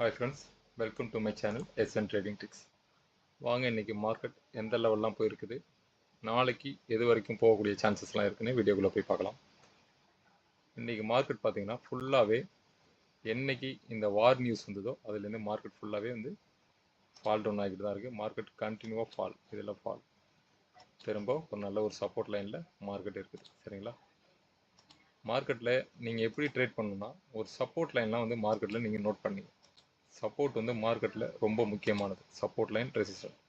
Hi friends, welcome to my channel SN Trading Tips. வாங்க இன்னைக்கு market எந்த லெவல்லாம் போயிருக்குது, நாளைக்கு எது வரைக்கும் போகக்கூடிய சான்சஸ்லாம் இருக்குன்னு வீடியோக்குள்ளே போய் பார்க்கலாம். இன்னைக்கு மார்க்கெட் பார்த்தீங்கன்னா ஃபுல்லாகவே என்னைக்கு இந்த வார் நியூஸ் வந்ததோ அதுலேருந்து மார்க்கெட் ஃபுல்லாகவே வந்து ஃபால் டவுன் ஆகிட்டு தான் இருக்குது. மார்க்கெட் கண்டினியூவாக ஃபால், இதில் ஃபால் திரும்ப ஒரு நல்ல ஒரு சப்போர்ட் லைனில் மார்க்கெட் இருக்குது. சரிங்களா, மார்க்கெட்டில் நீங்கள் எப்படி ட்ரேட் பண்ணணும்னா ஒரு சப்போர்ட் லைன்லாம் வந்து மார்க்கெட்டில் நீங்கள் நோட் பண்ணீங்க. சப்போர்ட் வந்து மார்க்கெட்டில் ரொம்ப முக்கியமானது. சப்போர்ட் லைன், ரெசிஸ்டன்ஸ்,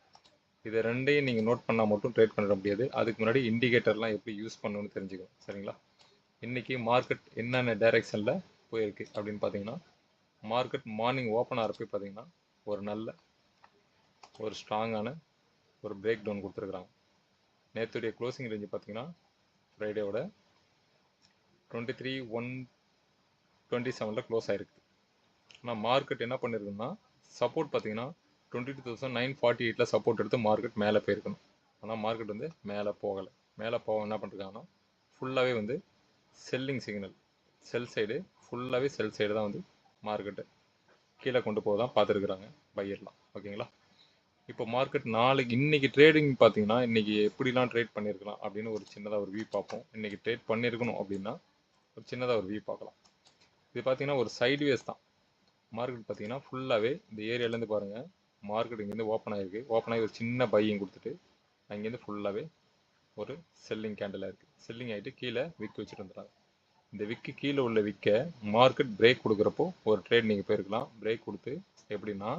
இதை ரெண்டையும் நீங்கள் நோட் பண்ணால் மட்டும் ட்ரேட் பண்ண முடியாது. அதுக்கு முன்னாடி இண்டிகேட்டர்லாம் எப்படி யூஸ் பண்ணணும்னு தெரிஞ்சுக்கணும். சரிங்களா, இன்றைக்கி மார்க்கெட் என்னென்ன டைரெக்ஷனில் போயிருக்கு அப்படின்னு பார்த்தீங்கன்னா, மார்க்கெட் மார்னிங் ஓப்பன் ஆகிறப்ப பார்த்தீங்கன்னா ஒரு நல்ல ஒரு ஸ்ட்ராங்கான ஒரு பிரேக் டவுன் கொடுத்துருக்குறாங்க. நேற்றுடைய க்ளோசிங் ரேஞ்சு பார்த்தீங்கன்னா ஃப்ரைடேவோட 23,127 க்ளோஸ் ஆகிருக்கு. ஆனால் மார்க்கெட் என்ன பண்ணியிருக்குன்னா சப்போர்ட் பார்த்தீங்கன்னா 22,948 சப்போர்ட் எடுத்து மார்க்கெட் மேலே போயிருக்கணும். ஆனால் மார்க்கெட் வந்து மேலே போகலை. மேலே போக என்ன பண்ணிருக்காங்கன்னா ஃபுல்லாகவே வந்து செல்லிங் சிக்னல், செல் சைடு ஃபுல்லாகவே செல் சைடு தான் வந்து மார்க்கெட்டை கீழே கொண்டு போக தான் பார்த்துருக்குறாங்க பையர்லாம். ஓகேங்களா, இப்போ மார்க்கெட் நாளைக்கு இன்னைக்கு ட்ரேடிங் பார்த்தீங்கன்னா இன்றைக்கி எப்படிலாம் ட்ரேட் பண்ணியிருக்கலாம் அப்படின்னு ஒரு சின்னதாக ஒரு வியூ பார்ப்போம். இன்றைக்கி ட்ரேட் பண்ணியிருக்கணும் அப்படின்னா ஒரு சின்னதாக ஒரு வியூ பார்க்கலாம். இது பார்த்தீங்கன்னா ஒரு சைட்வேஸ் தான். மார்க்கெட் பார்த்தீங்கன்னா ஃபுல்லாகவே இந்த ஏரியாலேருந்து பாருங்கள், மார்க்கெட் இங்கேருந்து ஓப்பன் ஆகிருக்கு. ஓப்பன் ஆகி ஒரு சின்ன பையிங் கொடுத்துட்டு அங்கேருந்து ஃபுல்லாகவே ஒரு செல்லிங் கேண்டிலாக இருக்குது. செல்லிங் ஆகிட்டு கீழே விக் வச்சுட்டு வந்துடுறாங்க. இந்த விக்கு கீழே உள்ள விற்க மார்க்கெட் பிரேக் கொடுக்குறப்போ ஒரு ட்ரேட் நீங்கள் போயிருக்கலாம். பிரேக் கொடுத்து எப்படின்னா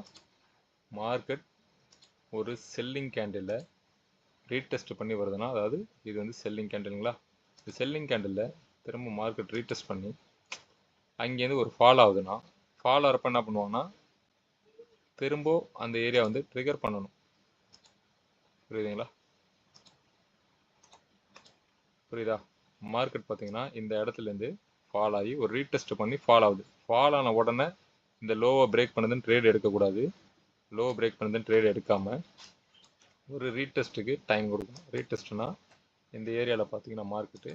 மார்க்கெட் ஒரு செல்லிங் கேண்டில் ரீடெஸ்ட் பண்ணி வருதுன்னா, அதாவது இது வந்து செல்லிங் கேண்டிலுங்களா, இந்த செல்லிங் கேண்டிலில் திரும்ப மார்க்கெட் ரீடெஸ்ட் பண்ணி அங்கேருந்து ஒரு ஃபால் ஆகுதுன்னா, ஃபால் ஆகிறப்ப என்ன பண்ணுவாங்கன்னா திரும்ப அந்த ஏரியா வந்து ட்ரிகர் பண்ணணும். புரியுதுங்களா, புரியுதா? மார்க்கெட் பார்த்தீங்கன்னா இந்த இடத்துலேருந்து ஃபால் ஆகி ஒரு ரீடெஸ்ட் பண்ணி ஃபால் ஆகுது. ஃபால் ஆன உடனே இந்த லோவை பிரேக் பண்ணுதுன்னு ட்ரேட் எடுக்கக்கூடாது. லோவை பிரேக் பண்ணுதுன்னு ட்ரேட் எடுக்காமல் ஒரு ரீடெஸ்ட்டுக்கு டைம் கொடுக்கணும். ரீடெஸ்ட்னா இந்த ஏரியாவில் பார்த்தீங்கன்னா மார்க்கெட்டு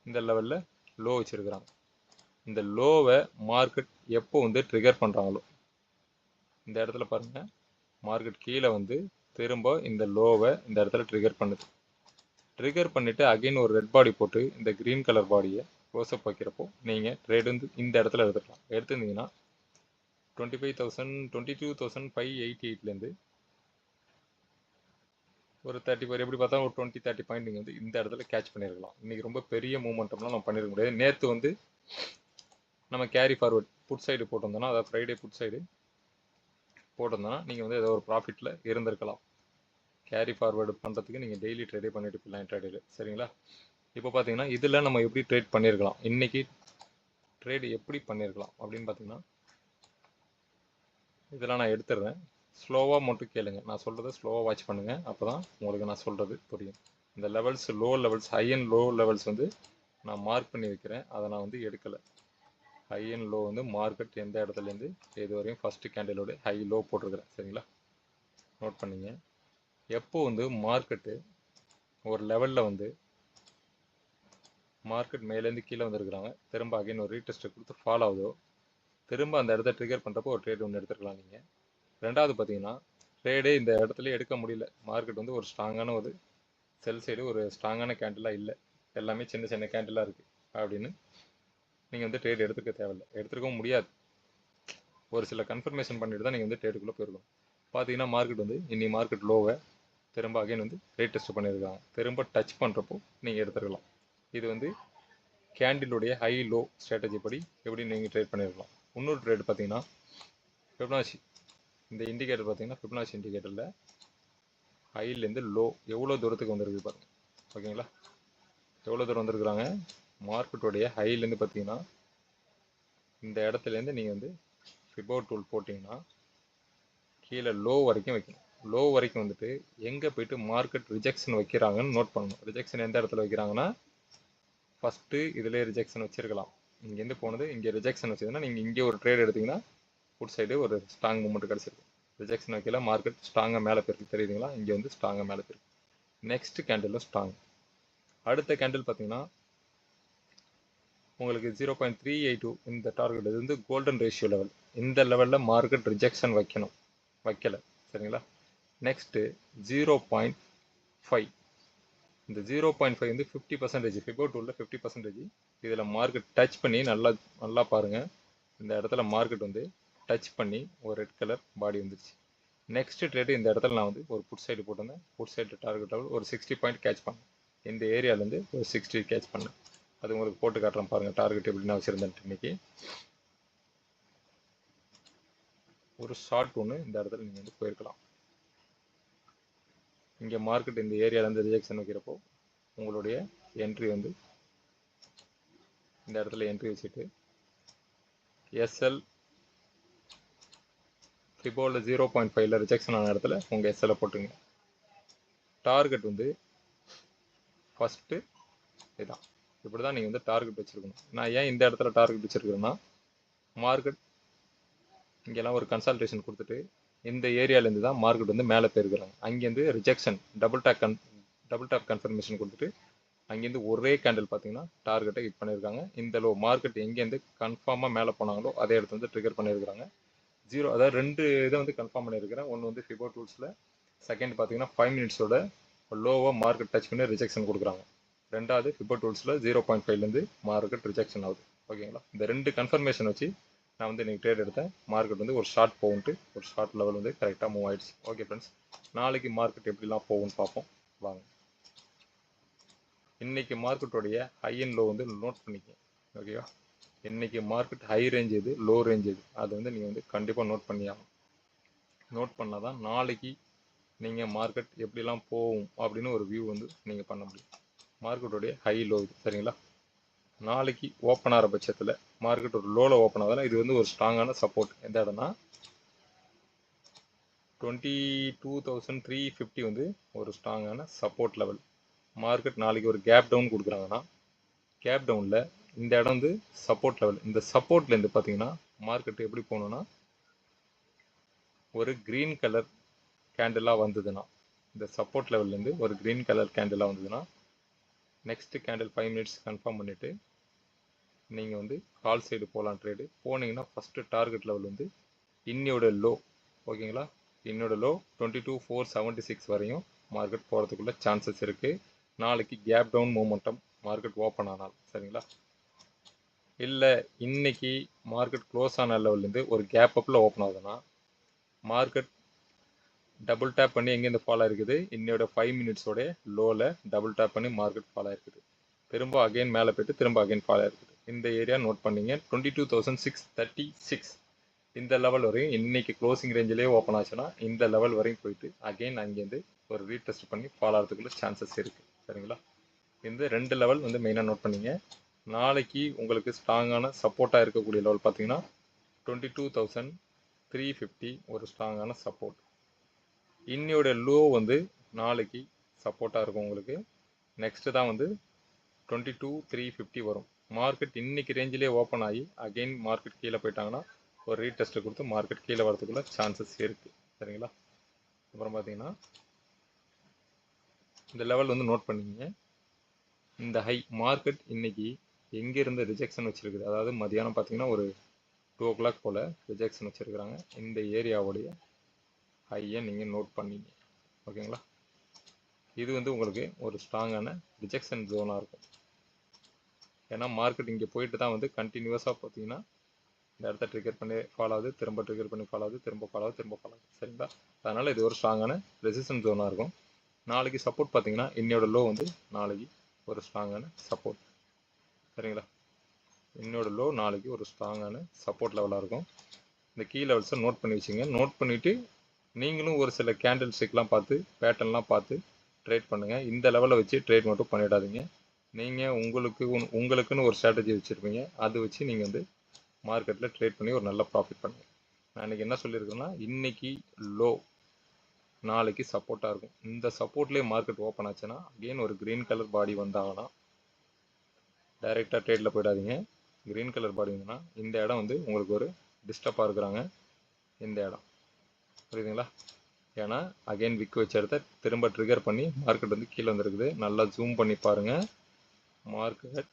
இந்த லெவலில் லோ வச்சுருக்குறாங்க. இந்த லோவை மார்க்கெட் எப்போ வந்து ட்ரிகர் பண்ணுறாங்களோ இந்த இடத்துல பாருங்கள், மார்க்கெட் கீழே வந்து திரும்ப இந்த லோவை இந்த இடத்துல ட்ரிகர் பண்ணுது. ட்ரிகர் பண்ணிவிட்டு அகைன் ஒரு ரெட் பாடி போட்டு இந்த க்ரீன் கலர் பாடியை க்ளோஸ்அப் வைக்கிறப்போ நீங்கள் ட்ரேட் வந்து இந்த இடத்துல எடுத்துக்கலாம். எடுத்துருந்தீங்கன்னா 22,588 ஒரு 30 எப்படி பார்த்தா ஒரு 20-30 பாயிண்ட் நீங்கள் வந்து இந்த இடத்துல கேட்ச் பண்ணியிருக்கலாம். இன்றைக்கி ரொம்ப பெரிய மூமெண்ட்டம்லாம் நம்ம பண்ணியிருக்க முடியாது. நேற்று வந்து நம்ம கேரி ஃபார்வர்ட் புட் சைடு போட்டிருந்தோன்னா, அதாவது ஃப்ரைடே புட் சைடு போட்டிருந்தோன்னா நீங்கள் வந்து ஏதோ ஒரு ப்ராஃபிட்டில் இருந்திருக்கலாம். கேரி ஃபார்வர்டு பண்ணுறதுக்கு நீங்கள் டெய்லி ட்ரேடே பண்ணிட்டு போயிடலாம் ட்ரேடில். சரிங்களா, இப்போ பார்த்தீங்கன்னா இதில் நம்ம எப்படி ட்ரேட் பண்ணியிருக்கலாம், இன்றைக்கி ட்ரேடு எப்படி பண்ணியிருக்கலாம் அப்படின்னு பார்த்தீங்கன்னா இதெல்லாம் நான் எடுத்துடுறேன். ஸ்லோவாக மட்டும் கேளுங்க, நான் சொல்கிறத ஸ்லோவாக வாட்ச் பண்ணுங்கள். அப்போ தான் உங்களுக்கு நான் சொல்கிறது புரியும். இந்த levels, low levels, high and low levels வந்து நான் மார்க் பண்ணி வைக்கிறேன். அதை நான் வந்து எடுக்கலை. ஹை அண்ட் லோ வந்து மார்க்கெட் எந்த இடத்துலேருந்து இது வரையும் ஃபஸ்ட்டு கேண்டிலோட ஹை லோ போட்டிருக்கிறேன். சரிங்களா, நோட் பண்ணிங்க. எப்போ வந்து மார்க்கெட்டு ஒரு லெவலில் வந்து மார்க்கெட் மேலேருந்து கீழே வந்துருக்குறாங்க, திரும்ப அகைன் ஒரு ரீடெஸ்ட்டை கொடுத்து ஃபால் ஆகுதோ திரும்ப அந்த இடத்த ட்ரிகர் பண்ணுறப்போ ஒரு ட்ரேட் ஒன்று எடுத்துக்கலாம் நீங்கள். ரெண்டாவது பார்த்தீங்கன்னா ட்ரேடே இந்த இடத்துல எடுக்க முடியல. மார்க்கெட் வந்து ஒரு ஸ்ட்ராங்கான ஒரு செல் சைடு ஒரு ஸ்ட்ராங்கான கேண்டிலாக இல்லை, எல்லாமே சின்ன சின்ன கேண்டிலாக இருக்குது அப்படின்னு நீங்கள் வந்து ட்ரேட் எடுத்துக்க தேவையில்லை, எடுத்துக்கவும் முடியாது. ஒரு சில கன்ஃபர்மேஷன் பண்ணிட்டு தான் நீங்கள் வந்து ட்ரேடுக்குள்ளே போயிருக்கணும். பார்த்தீங்கன்னா மார்க்கெட் வந்து இன்னி மார்க்கெட் லோவை திரும்ப அகைன் வந்து ரீடெஸ்ட் பண்ணியிருக்காங்க. திரும்ப டச் பண்ணுறப்போ நீங்கள் எடுத்துக்கலாம். இது வந்து கேண்டிலுடைய ஹை லோ ஸ்ட்ராட்டஜி படி எப்படி நீங்கள் ட்ரேட் பண்ணியிருக்கலாம். இன்னொரு ட்ரேட் பார்த்தீங்கன்னா ஃபிபனாச்சி, இந்த இண்டிகேட்டர் பார்த்தீங்கன்னா ஃபிபனாச்சி இண்டிகேட்டரில் ஹைலேருந்து லோ எவ்வளோ தூரத்துக்கு வந்துருக்கு பாருங்கள். ஓகேங்களா, எவ்வளோ தூரம் வந்துருக்குறாங்க மார்க்கெட்டோடைய ஹைலேருந்து பார்த்தீங்கன்னா இந்த இடத்துலேருந்து நீங்கள் வந்து ஃபிபோ டூல் போட்டிங்கன்னா கீழே லோ வரைக்கும் வைக்கணும். லோ வரைக்கும் வந்துட்டு எங்கே போய்ட்டு மார்க்கெட் ரிஜெக்ஷன் வைக்கிறாங்கன்னு நோட் பண்ணணும். ரிஜெக்ஷன் எந்த இடத்துல வைக்கிறாங்கன்னா ஃபஸ்ட்டு இதிலே ரிஜெக்ஷன் வச்சுருக்கலாம். இங்கேருந்து போனது இங்கே ரிஜெக்ஷன் வச்சதுன்னா நீங்கள் இங்கே ஒரு ட்ரேட் எடுத்திங்கன்னா ஃபுட் சைடு ஒரு ஸ்ட்ராங் மூமெண்ட் கிடச்சிருக்கு. ரிஜெக்ஷன் வைக்கல, மார்க்கெட் ஸ்ட்ராங்காக மேலே போயிருக்கு. தெரியுதுங்களா, இங்கே வந்து ஸ்ட்ராங்காக மேலே போயிருக்கு. நெக்ஸ்ட் கேண்டிலும் ஸ்ட்ராங். அடுத்த கேண்டில் பார்த்தீங்கன்னா உங்களுக்கு 0.382 இந்த டார்கெட் இது வந்து கோல்டன் ரேஷியோ லெவல். இந்த லெவலில் மார்க்கெட் ரிஜெக்ஷன் வைக்கல. சரிங்களா? நெக்ஸ்ட்டு 0.5. இந்த 0.5 வந்து 50%, ஃபிபோ டூலில் 50%. இதில் மார்க்கெட் டச் பண்ணி நல்லா பாருங்கள். இந்த இடத்துல மார்க்கெட் வந்து டச் பண்ணி ஒரு ரெட் கலர் பாடி வந்துருச்சு. நெக்ஸ்ட் ட்ரேடு இந்த இடத்துல நான் வந்து ஒரு புட் சைடு போட்டிருந்தேன். புட் சைடு டார்கெட் லெவல் ஒரு 60 பாயிண்ட் கேட்ச் பண்ணேன். இந்த ஏரியாலேருந்து ஒரு 60 கேட்ச் பண்ணேன். அது உங்களுக்கு போட்டு காட்டுறேன் பாருங்கள் டார்கெட் எப்படி நான் வச்சுருந்தேன். இன்னைக்கு ஒரு ஷார்ட் ஒன்று இந்த இடத்துல நீங்கள் வந்து போயிருக்கலாம். இங்கே மார்க்கெட் இந்த ஏரியாவிலேருந்து ரிஜெக்ஷன் வைக்கிறப்போ உங்களுடைய என்ட்ரி வந்து இந்த இடத்துல என்ட்ரி வச்சுட்டு எஸ்எல் ஃபிபோவில் 0.5ல ரிஜெக்ஷன் ஆன இடத்துல உங்கள் எஸ்எல்லை போட்டுங்க. டார்கெட் வந்து ஃபஸ்ட்டு இதுதான். இப்படி தான் நீங்கள் வந்து டார்கெட் வச்சுருக்கணும். நான் ஏன் இந்த இடத்துல டார்கெட் வச்சுருக்கிறேன்னா, மார்க்கெட் இங்கெல்லாம் ஒரு கன்சல்டேஷன் கொடுத்துட்டு இந்த ஏரியாலேருந்து தான் மார்க்கெட் வந்து மேலே போயிருக்கிறாங்க. அங்கேருந்து ரிஜெக்ஷன் டபுள் டாப் கன்ஃபர்மேஷன் கொடுத்துட்டு அங்கேருந்து ஒரே கேண்டில் பார்த்தீங்கன்னா டார்கெட்டை ஹிட் பண்ணியிருக்காங்க. இந்த லோ மார்க்கெட் எங்கேருந்து கன்ஃபார்மாக மேலே போனாங்களோ அதே இடத்துல வந்து ட்ரிகர் பண்ணியிருக்கிறாங்க. அதாவது 2 இதை வந்து கன்ஃபார்ம் பண்ணியிருக்கிறேன். ஒன்று வந்து ஃபிபோ டூல்ஸில், செகண்ட் பார்த்தீங்கன்னா 5 மினிட்ஸோட லோவாக மார்க்கெட் டச் பண்ணி ரிஜெக்ஷன் கொடுக்குறாங்க. ரெண்டாவது ஃபிபோ டூல்ஸில் 0.5லேருந்து மார்க்கெட் ரிஜெக்ஷன் ஆகுது. ஓகேங்களா? இந்த 2 கன்ஃபர்மேஷன் வச்சு நான் வந்து இன்றைக்கி ட்ரேட் எடுத்தேன். மார்க்கெட் வந்து ஒரு ஷார்ட் போகுன்ட்டு ஒரு ஷார்ட் லெவல் வந்து கரெக்டாக மூவ் ஆயிடுச்சு. ஓகே ஃப்ரெண்ட்ஸ், நாளைக்கு மார்க்கெட் எப்படிலாம் போகும்னு பார்ப்போம் வாங்க. இன்றைக்கி மார்க்கெட்டோடைய ஹை அண்ட் லோ வந்து நோட் பண்ணிக்க. ஓகேவா? இன்றைக்கி மார்க்கெட் ஹை ரேஞ்ச் எது, லோ ரேஞ்ச் எது, அது வந்து நீங்கள் வந்து கண்டிப்பாக நோட் பண்ணி ஆகணும். நோட் பண்ணால் தான் நாளைக்கு நீங்கள் மார்க்கெட் எப்படிலாம் போகும் அப்படின்னு ஒரு வியூ வந்து நீங்கள் பண்ண முடியும். மார்க்கெட்டோடைய ஹை லோ இது. சரிங்களா? நாளைக்கு ஓப்பன் ஆகிற பட்சத்தில் மார்க்கெட் ஒரு லோவில் ஓப்பன் ஆகுதுன்னா இது வந்து ஒரு ஸ்ட்ராங்கான சப்போர்ட். எந்த இடம்னா 22,350 வந்து ஒரு ஸ்ட்ராங்கான சப்போர்ட் லெவல். மார்க்கெட் நாளைக்கு ஒரு கேப் டவுன் கொடுக்குறாங்கன்னா கேப் டவுனில் இந்த இடம் வந்து சப்போர்ட் லெவல். இந்த சப்போர்ட்லேருந்து பார்த்தீங்கன்னா மார்க்கெட் எப்படி போகணுன்னா ஒரு க்ரீன் கலர் கேண்டிலாக வந்ததுன்னா, இந்த சப்போர்ட் லெவல்லேருந்து ஒரு க்ரீன் கலர் கேண்டிலாக வந்ததுன்னா நெக்ஸ்ட்டு கேண்டில் 5 மினிட்ஸ் கன்ஃபார்ம் பண்ணிவிட்டு நீங்கள் வந்து கால் சைடு போகலாம். ட்ரேடு போனீங்கன்னா ஃபஸ்ட்டு டார்கெட் லெவல் வந்து இன்னையோட லோ. ஓகேங்களா? இன்னோட லோ 22,476 வரையும் மார்க்கெட் போகிறதுக்குள்ள சான்சஸ் இருக்குது. நாளைக்கு gap down momentum market open ஆனால். சரிங்களா? இல்லை இன்னைக்கு மார்க்கெட் க்ளோஸ் ஆன லெவல்லேருந்து ஒரு கேப் அப்பில் ஓப்பன் ஆகுதுன்னா மார்க்கெட் டபுள் டேப் பண்ணி எங்கேருந்து ஃபாலோ இருக்குது, இன்னையோட 5 மினிட்ஸோட லோவில் டபுள் டேப் பண்ணி மார்க்கெட் ஃபாலோ இருக்குது. திரும்ப அகைன் மேலே போய்ட்டு திரும்ப அகைன் ஃபாலோ இருக்குது. இந்த ஏரியா நோட் பண்ணிங்க. 22,636 இந்த லெவல் வரையும் இன்னைக்கு க்ளோசிங் ரேஞ்சிலே ஓப்பன் ஆச்சுன்னா இந்த லெவல் வரையும் போயிட்டு அகைன் அங்கேருந்து ஒரு ரீடெஸ்ட் பண்ணி ஃபாலோ ஆகிறதுக்குள்ள சான்சஸ் இருக்குது. சரிங்களா? இந்த 2 லெவல் வந்து மெயினாக நோட் பண்ணிங்க. நாளைக்கு உங்களுக்கு ஸ்ட்ராங்கான சப்போர்ட்டாக இருக்கக்கூடிய லெவல் பார்த்தீங்கன்னா 22,350 ஒரு ஸ்ட்ராங்கான சப்போர்ட். இன்னையோட லோ வந்து நாளைக்கு சப்போர்ட்டாக இருக்கும் உங்களுக்கு. நெக்ஸ்ட்டு தான் வந்து 22,350 வரும். மார்க்கெட் இன்னைக்கு ரேஞ்சிலே ஓப்பன் ஆகி அகெயின் மார்க்கெட் கீழே போயிட்டாங்கன்னா ஒரு ரீடெஸ்ட்டை கொடுத்து மார்க்கெட் கீழே வரதுக்குள்ள சான்சஸ் இருக்குது. சரிங்களா? அப்புறம் பார்த்தீங்கன்னா இந்த லெவல் வந்து நோட் பண்ணிங்க. இந்த ஹை மார்க்கெட் இன்னைக்கு எங்கேருந்து ரிஜெக்ஷன் வச்சுருக்குது, அதாவது மதியானம் பார்த்தீங்கன்னா ஒரு 2 o'clock போல் ரிஜெக்ஷன் வச்சுருக்குறாங்க. இந்த ஏரியாவுடைய ஹையை நீங்கள் நோட் பண்ணிங்க. ஓகேங்களா? இது வந்து உங்களுக்கு ஒரு ஸ்ட்ராங்கான ரிஜெக்ஷன் ஜோனாக இருக்கும். ஏன்னா மார்க்கெட் இங்கே போயிட்டு தான் வந்து கண்டினியூஸாக பார்த்தீங்கன்னா இந்த இடத்த ட்ரிகர் பண்ணி ஃபாலோ ஆகுது, திரும்ப ட்ரிகர் பண்ணி ஃபாலோ ஆகுது, திரும்ப ஃபாலோ ஆகுது, திரும்ப ஃபாலோ ஆகுது. சரிங்களா? அதனால் இது ஒரு ஸ்ட்ராங்கான ரெசிஸ்டன்ஸ் ஜோனாக இருக்கும். நாளைக்கு சப்போர்ட் பார்த்தீங்கன்னா இன்னையோட லோ வந்து நாளைக்கு ஒரு ஸ்ட்ராங்கான சப்போர்ட். சரிங்களா? இன்னோட லோ நாளைக்கு ஒரு ஸ்ட்ராங்கான சப்போர்ட் லெவலாக இருக்கும். இந்த கீ லெவல்ஸை நோட் பண்ணி வச்சுங்க. நோட் பண்ணிவிட்டு நீங்களும் ஒரு சில கேண்டில் ஸ்டிக்லாம் பார்த்து பேட்டர்ன்லாம் பார்த்து ட்ரேட் பண்ணுங்கள். இந்த லெவலில் வச்சு ட்ரேட் மட்டும் பண்ணிடாதீங்க. நீங்கள் உங்களுக்குன்னு ஒரு ஸ்ட்ராட்டஜி வச்சுருப்பீங்க. அது வச்சு நீங்கள் வந்து மார்க்கெட்டில் ட்ரேட் பண்ணி ஒரு நல்ல ப்ராஃபிட் பண்ணுங்கள். நான் இன்றைக்கி என்ன சொல்லியிருக்கேன்னா இன்றைக்கி லோ நாளைக்கு சப்போர்ட்டாக இருக்கும். இந்த சப்போர்ட்லேயே மார்க்கெட் ஓப்பன் ஆச்சுன்னா அகெயின் ஒரு க்ரீன் கலர் பாடி வந்தாங்கன்னா டைரெக்டாக ட்ரேடில் போயிடாதீங்க. க்ரீன் கலர் பாடி வந்ததுன்னா இந்த இடம் வந்து உங்களுக்கு ஒரு டிஸ்டர்பாக இருக்கிறாங்க. இந்த இடம் புரியுதுங்களா? ஏன்னா அகைன் விக் வச்ச இடத்த திரும்ப ட்ரிகர் பண்ணி மார்க்கெட் வந்து கீழே வந்துருக்குது. நல்லா ஜூம் பண்ணி பாருங்கள். மார்க்கெட்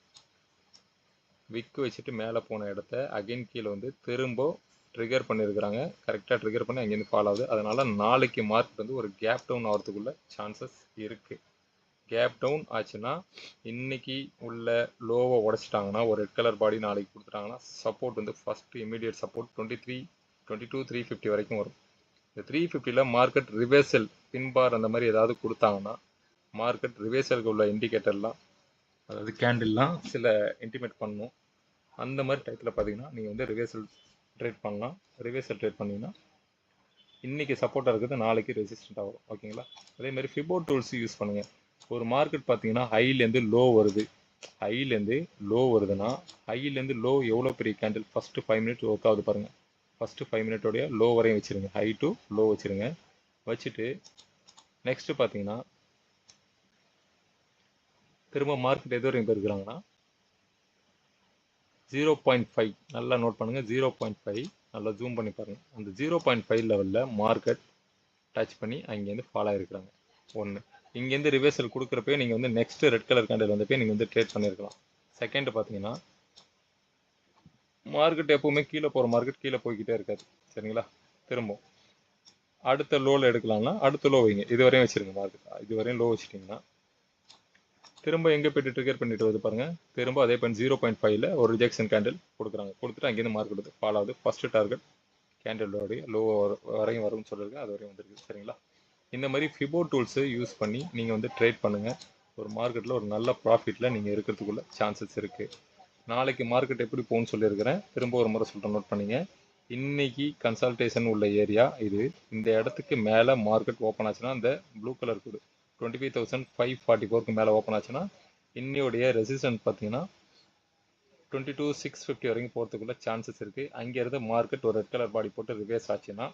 விக்கு வச்சுட்டு மேலே போன இடத்த அகைன் கீழே வந்து திரும்ப ட்ரிகர் பண்ணியிருக்கிறாங்க. கரெக்டாக ட்ரிகர் பண்ணி அங்கேருந்து ஃபால் ஆகுது. அதனால் நாளைக்கு மார்க்கெட் வந்து ஒரு கேப் டவுன் ஆகிறதுக்குள்ள சான்சஸ் இருக்குது. கேப் டவுன் ஆச்சுன்னா இன்னைக்கு உள்ள லோவை உடைச்சிட்டாங்கன்னா ஒரு ரெட் கலர் பாடி நாளைக்கு கொடுத்துட்டாங்கன்னா சப்போர்ட் வந்து ஃபஸ்ட்டு இமீடியட் சப்போர்ட் 22 350 வரைக்கும் வரும். இந்த 350ல் மார்க்கெட் ரிவர்சல் பின்பார் அந்த மாதிரி ஏதாவது கொடுத்தாங்கன்னா மார்க்கெட் ரிவர்சலுக்கு உள்ள இண்டிகேட்டர்லாம் அதாவது கேண்டில்லாம் சில இன்டிமேட் பண்ணணும். அந்த மாதிரி டயத்தில் பார்த்தீங்கன்னா நீங்கள் வந்து ரிவர்சல் ட்ரேட் பண்ணலாம். ரிவர்சல் ட்ரேட் பண்ணிங்கன்னா இன்றைக்கி சப்போர்ட்டாக இருக்குது, நாளைக்கு ரெசிஸ்டண்ட்டாக வரும். ஓகேங்களா? அதே மாதிரி ஃபிபோ டூல்ஸ் யூஸ் பண்ணுங்கள். ஒரு மார்க்கெட் பார்த்தீங்கன்னா ஹைலேருந்து லோ வருது, ஹைலேருந்து லோ வருதுன்னா ஹைலேருந்து லோ எவ்வளோ பெரிய கேண்டில் ஃபஸ்ட்டு 5 மினிட்ஸ் ஒர்க் ஆகுது பாருங்கள். ஃபஸ்ட்டு 5 மினிட்டோடைய லோ வரையும் வச்சுருங்க, ஹை டு லோ வச்சுருங்க. வச்சுட்டு நெக்ஸ்ட்டு பார்த்தீங்கன்னா திரும்ப மார்க்கெட் எது வரையும் போயிருக்கிறாங்கன்னா 0.5 நல்லா நோட் பண்ணுங்கள். 0.5 நல்லா ஜூம் பண்ணி பாருங்கள். அந்த 0.5 லெவலில் மார்க்கெட் டச் பண்ணி அங்கேருந்து ஃபாலோ ஆகிருக்கிறாங்க. ஒன்று, இங்கேருந்து ரிவர்சல் கொடுக்குறப்பே நீங்கள் வந்து நெக்ஸ்ட்டு ரெட் கலர் கேண்டில் வந்தப்பே நீங்கள் வந்து ட்ரேட் பண்ணியிருக்கலாம். செகண்ட் பார்த்தீங்கன்னா மார்க்கெட் எப்போவுமே கீழே போகிற மார்க்கெட் கீழே போய்கிட்டே இருக்காது. சரிங்களா? திரும்ப அடுத்த லோவில் எடுக்கலாம்னா அடுத்த லோ வைங்க. இதுவரையும் வச்சுருங்க. மார்க்கெட் இதுவரையும் லோ வச்சுட்டிங்கன்னா திரும்ப எங்கே போய்ட்டு ட்ரிகர் பண்ணிட்டு வருது பாருங்கள். திரும்ப அதே பண்ணி 0.5ல ஒரு ரிஜெக்ஷன் கேண்டில் கொடுக்குறாங்க. கொடுத்துட்டு அங்கேருந்து மார்க்கெட் வந்து ஃபாலோ ஆகுது. ஃபஸ்ட்டு டார்கெட் கேண்டிலோடைய லோ வரையும் வரும்னு சொல்லியிருக்கேன், அது வரையும் வந்துருக்கு. சரிங்களா? இந்த மாதிரி ஃபிபோ டூல்ஸை யூஸ் பண்ணி நீங்கள் வந்து ட்ரேட் பண்ணுங்கள். ஒரு மார்க்கெட்டில் ஒரு நல்ல ப்ராஃபிட்டில் நீங்கள் இருக்கிறதுக்குள்ள சான்சஸ் இருக்குது. நாளைக்கு மார்க்கெட் எப்படி போகும்னு சொல்லியிருக்கிறேன், திரும்ப ஒரு முறை சொல்கிறேன், நோட் பண்ணிங்க. இன்னைக்கு கன்சல்டேஷன் உள்ள ஏரியா இது. இந்த இடத்துக்கு மேலே மார்க்கெட் ஓப்பன் ஆச்சுன்னா அந்த ப்ளூ கலர் கோடு 25,544க்கு மேலே ஓப்பன் ஆச்சுன்னா இன்னையோடைய ரெசிஸ்டன்ஸ் பார்த்தீங்கன்னா 22,650 வரைக்கும் போகிறதுக்குள்ள சான்சஸ் இருக்குது. அங்கேருந்து மார்க்கெட் ஒரு ரெட் கலர் பாடி போட்டு ரிவர்ஸ் ஆச்சுன்னா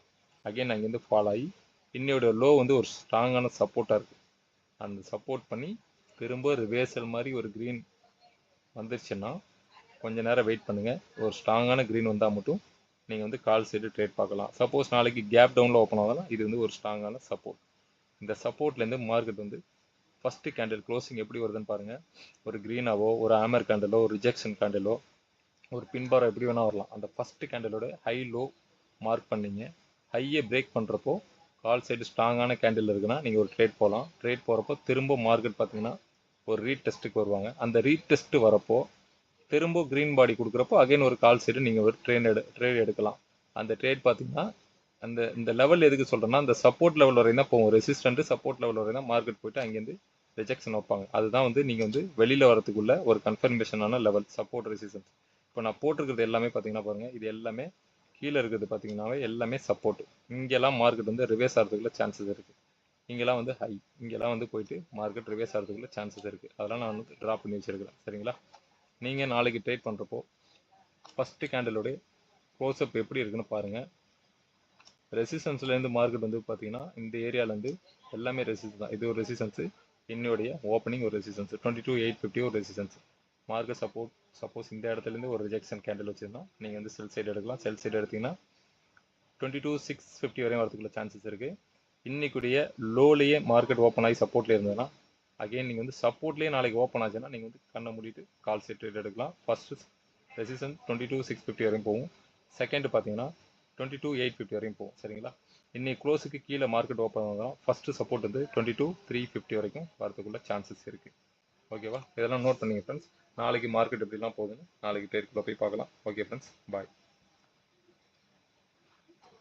அகைன் அங்கேருந்து ஃபால் ஆகி இன்னையோட லோ வந்து ஒரு ஸ்ட்ராங்கான சப்போர்ட்டாக இருக்குது. அந்த சப்போர்ட் பண்ணி திரும்ப ரிவர்சல் மாதிரி ஒரு க்ரீன் வந்துருச்சுன்னா கொஞ்சம் நேரம் வெயிட் பண்ணுங்கள். ஒரு ஸ்ட்ராங்கான க்ரீன் வந்தால் மட்டும் நீங்கள் வந்து கால் சைடு ட்ரேட் பார்க்கலாம். சப்போஸ் நாளைக்கு கேப் டவுனில் ஓப்பன் ஆகுதுன்னா இது வந்து ஒரு ஸ்ட்ராங்கான சப்போர்ட். இந்த சப்போர்ட்லேருந்து மார்க்கெட் வந்து ஃபஸ்ட்டு கேண்டில் க்ளோசிங் எப்படி வருதுன்னு பாருங்கள். ஒரு க்ரீனாவோ ஒரு ஆமர் கேண்டிலோ ஒரு ரிஜெக்ஷன் கேண்டிலோ ஒரு பின்பாரோ எப்படி வேணால் வரலாம். அந்த ஃபஸ்ட்டு கேண்டிலோட ஹை லோ மார்க் பண்ணிங்க. ஹையை பிரேக் பண்ணுறப்போ கால் சைடு ஸ்ட்ராங்கான கேண்டில் இருக்குன்னா நீங்கள் ஒரு ட்ரேட் போகலாம். ட்ரேட் போகிறப்போ திரும்ப மார்க்கெட் பார்த்தீங்கன்னா ஒரு ரீடெஸ்ட்டுக்கு வருவாங்க. அந்த ரீடெஸ்ட்டு வரப்போ திரும்ப க்ரீன் பாடி கொடுக்குறப்போ அகைன் ஒரு கால் சைடு நீங்கள் ஒரு ட்ரேட் எடுக்கலாம். அந்த ட்ரேட் பார்த்தீங்கன்னா இந்த லெவல் எதுக்கு சொல்கிறேன்னா அந்த சப்போர்ட் லெவல் வரையும் தான் போகும். ரெசிஸ்டன்ட் சப்போர்ட் லெவல் வரையும் தான் மார்க்கெட் போயிட்டு அங்கேருந்து ரிஜெக்ஷன் வைப்பாங்க. அதுதான் வந்து நீங்கள் வந்து வெளியில் வரதுக்குள்ள ஒரு கன்ஃபர்மேஷனான லெவல் சப்போர்ட் ரெசிஸ்டன்ஸ். இப்போ நான் போட்டிருக்கிறது எல்லாமே பார்த்தீங்கன்னா பாருங்கள், இது எல்லாமே கீழே இருக்கிறது பார்த்தீங்கன்னாவே எல்லாமே சப்போர்ட். இங்கெல்லாம் மார்க்கெட் வந்து ரிவர்ஸ் ஆகிறதுக்குள்ள சான்சஸ் இருக்குது. இங்கெல்லாம் வந்து ஹை, இங்கெல்லாம் வந்து போயிட்டு மார்க்கெட் ரிவர்ஸ் ஆகிறதுக்குள்ள சான்சஸ் இருக்குது. அதெல்லாம் நான் வந்து ட்ரா பண்ணி வச்சிருக்கிறேன். சரிங்களா? நீங்கள் நாளைக்கு ட்ரேட் பண்ணுறப்போ ஃபஸ்ட்டு கேண்டிலோடைய க்ளோஸ்அப் எப்படி இருக்குன்னு பாருங்கள். ரெசிஸ்டன்ஸ்லேருந்து மார்க்கெட் வந்து பார்த்தீங்கன்னா இந்த ஏரியாவிலேருந்து எல்லாமே ரெசிஸ்டன்ஸ் தான். இது ஒரு ரெசிஸ்டன்ஸு, இன்னுடைய ஓப்பனிங் ஒரு ரெசிஸ்டன்ஸ் 22,850 ஒரு ரெசிஸ்டன்ஸ். மார்க்கெட் சப்போஸ் இந்த இடத்துலேருந்து ஒரு ரிஜெக்ஷன் கேண்டில் வச்சுருந்தா நீங்கள் வந்து செல் சைடு எடுக்கலாம். செல் சைடு எடுத்திங்கன்னா 22,650 வரையும் வரதுக்குள்ள சான்சஸ் இருக்குது. இன்னைக்குடைய லோலேயே மார்க்கெட் ஓப்பன் ஆகி சப்போர்ட்லேயே இருந்ததுன்னா அகைன் நீங்கள் வந்து சப்போர்ட்லேயே நாளைக்கு ஓப்பன் ஆச்சுன்னா நீங்கள் வந்து கண்ணை மூடிட்டு கால் சைட் ட்ரேட் எடுக்கலாம். ஃபஸ்ட்டு ரெசிஸ்டன்ஸ் 22,650 வரையும் போகும். செகண்ட் பார்த்தீங்கன்னா 22,850 வரையும் போகும். சரிங்களா? இன்னைக்கு க்ளோஸுக்கு கீழே மார்க்கெட் ஓப்பன் ஆகும். ஃபஸ்ட்டு சப்போர்ட் வந்து 22,350 வரைக்கும் வரதுக்குள்ள சான்சஸ் இருக்குது. ஓகேவா? இதெல்லாம் நோட் பண்ணிங்க ஃப்ரெண்ட்ஸ். நாளைக்கு மார்க்கெட் எப்படிலாம் போகுதுன்னு நாளைக்கு ட்ரேட்குள்ளே போய் பார்க்கலாம். ஓகே ஃப்ரெண்ட்ஸ், பாய்.